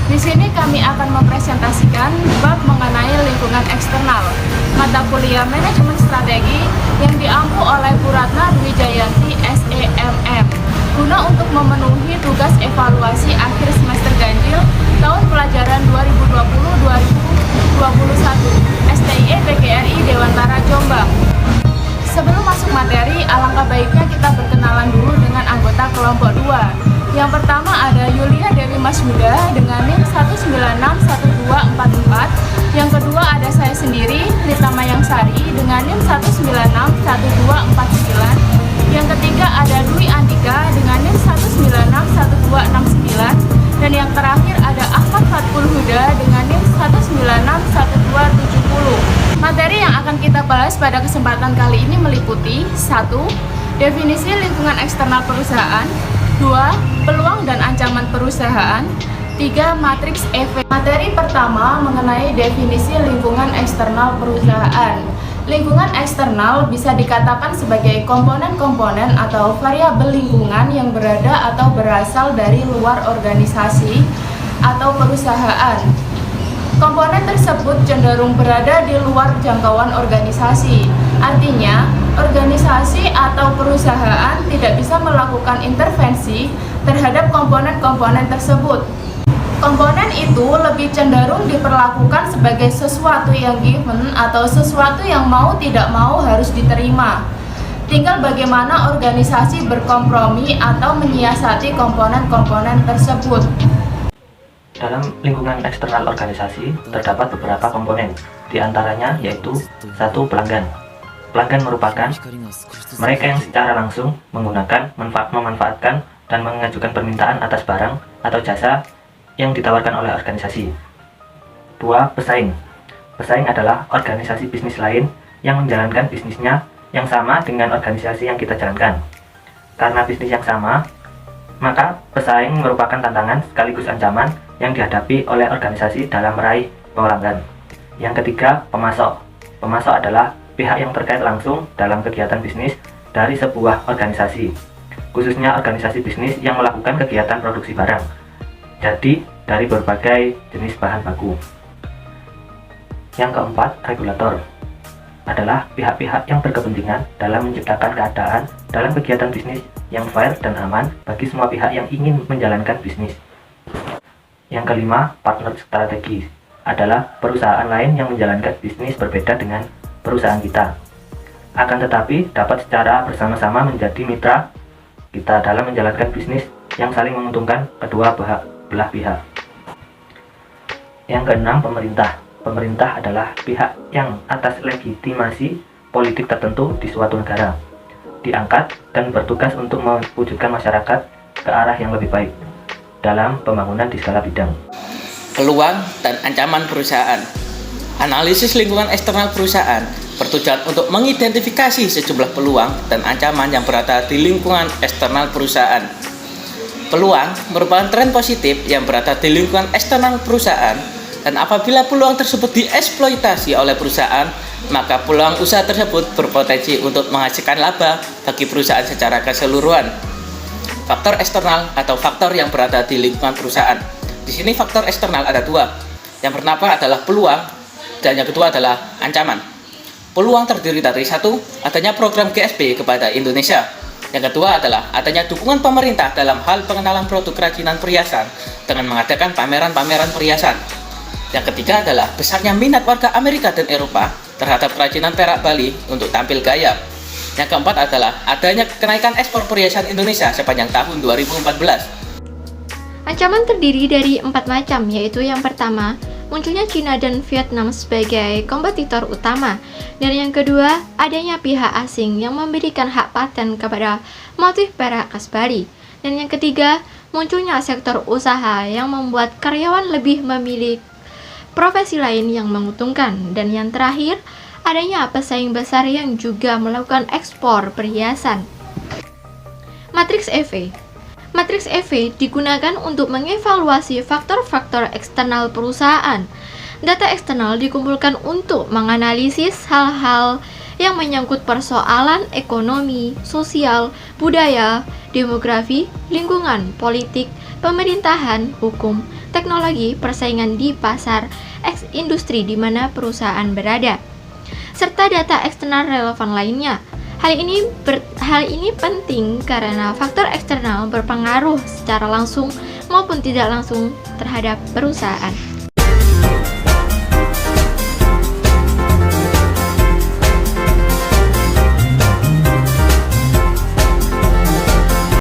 Di sini kami akan mempresentasikan bab mengenai lingkungan eksternal, mata kuliah manajemen strategi yang diampu oleh Bu Ratna Dwi Jayanti SEMM, guna untuk memenuhi tugas evaluasi akhir semester ganjil tahun pelajaran 2020-2021 STIE PGRI Dewantara Jombang. Sebelum masuk materi, alangkah baiknya kita berkenalan dulu dengan anggota kelompok 2. Yang pertama ada Yulia Dewi Masmuda dengan NIM 1961244. Yang kedua ada saya sendiri, Lita Mayangsari dengan NIM 1961249. Yang ketiga ada Dwi Andika dengan NIM 1961269. Dan yang terakhir ada Ahmad Fatkul Huda dengan NIM 1961270. Materi yang akan kita bahas pada kesempatan kali ini meliputi 1. Definisi lingkungan eksternal perusahaan, 2. Peluang dan ancaman perusahaan, 3. Matriks efek. Materi pertama mengenai definisi lingkungan eksternal perusahaan. Lingkungan eksternal bisa dikatakan sebagai komponen-komponen atau variabel lingkungan yang berada atau berasal dari luar organisasi atau perusahaan. Komponen tersebut cenderung berada di luar jangkauan organisasi. Artinya, organisasi atau perusahaan tidak bisa melakukan intervensi terhadap komponen-komponen tersebut. Komponen itu lebih cenderung diperlakukan sebagai sesuatu yang given atau sesuatu yang mau tidak mau harus diterima. Tinggal bagaimana organisasi berkompromi atau menyiasati komponen-komponen tersebut. Dalam lingkungan eksternal organisasi terdapat beberapa komponen, di antaranya yaitu 1. Pelanggan. Pelanggan merupakan mereka yang secara langsung menggunakan, memanfaatkan, dan mengajukan permintaan atas barang atau jasa yang ditawarkan oleh organisasi. 2. Pesaing. Pesaing adalah organisasi bisnis lain yang menjalankan bisnisnya yang sama dengan organisasi yang kita jalankan. Karena bisnis yang sama, maka pesaing merupakan tantangan sekaligus ancaman yang dihadapi oleh organisasi dalam meraih pelanggan. Yang ketiga, pemasok. Pemasok adalah pihak yang terkait langsung dalam kegiatan bisnis dari sebuah organisasi, khususnya organisasi bisnis yang melakukan kegiatan produksi barang, jadi dari berbagai jenis bahan baku. Yang keempat, regulator adalah pihak-pihak yang berkepentingan dalam menciptakan keadaan dalam kegiatan bisnis yang fair dan aman bagi semua pihak yang ingin menjalankan bisnis. Yang kelima, partner strategis adalah perusahaan lain yang menjalankan bisnis berbeda dengan perusahaan kita, akan tetapi dapat secara bersama-sama menjadi mitra kita dalam menjalankan bisnis yang saling menguntungkan kedua belah pihak. Yang keenam, pemerintah. Pemerintah adalah pihak yang atas legitimasi politik tertentu di suatu negara diangkat dan bertugas untuk mewujudkan masyarakat ke arah yang lebih baik dalam pembangunan di segala bidang. Peluang dan ancaman perusahaan. Analisis lingkungan eksternal perusahaan bertujuan untuk mengidentifikasi sejumlah peluang dan ancaman yang berada di lingkungan eksternal perusahaan. Peluang merupakan tren positif yang berada di lingkungan eksternal perusahaan, dan apabila peluang tersebut dieksploitasi oleh perusahaan, maka peluang usaha tersebut berpotensi untuk menghasilkan laba bagi perusahaan secara keseluruhan. Faktor eksternal atau faktor yang berada di lingkungan perusahaan. Di sini faktor eksternal ada dua. Yang pertama adalah peluang, dan yang kedua adalah ancaman. Peluang terdiri dari 1. Adanya program GSP kepada Indonesia. Yang kedua adalah adanya dukungan pemerintah dalam hal pengenalan produk kerajinan perhiasan dengan mengadakan pameran-pameran perhiasan. Yang ketiga adalah besarnya minat warga Amerika dan Eropa terhadap kerajinan perak Bali untuk tampil gaya. Yang keempat adalah adanya kenaikan ekspor perhiasan Indonesia sepanjang tahun 2014. Ancaman terdiri dari 4 macam, yaitu yang pertama, munculnya China dan Vietnam sebagai kompetitor utama. Dan yang kedua, adanya pihak asing yang memberikan hak paten kepada motif perak khas Bali. Dan yang ketiga, munculnya sektor usaha yang membuat karyawan lebih memilih profesi lain yang menguntungkan. Dan yang terakhir, adanya pesaing besar yang juga melakukan ekspor perhiasan. Matriks EV. Matriks EV digunakan untuk mengevaluasi faktor-faktor eksternal perusahaan. Data eksternal dikumpulkan untuk menganalisis hal-hal yang menyangkut persoalan ekonomi, sosial, budaya, demografi, lingkungan, politik, pemerintahan, hukum, teknologi, persaingan di pasar, industri di mana perusahaan berada, serta data eksternal relevan lainnya. Hal ini penting karena faktor eksternal berpengaruh secara langsung maupun tidak langsung terhadap perusahaan.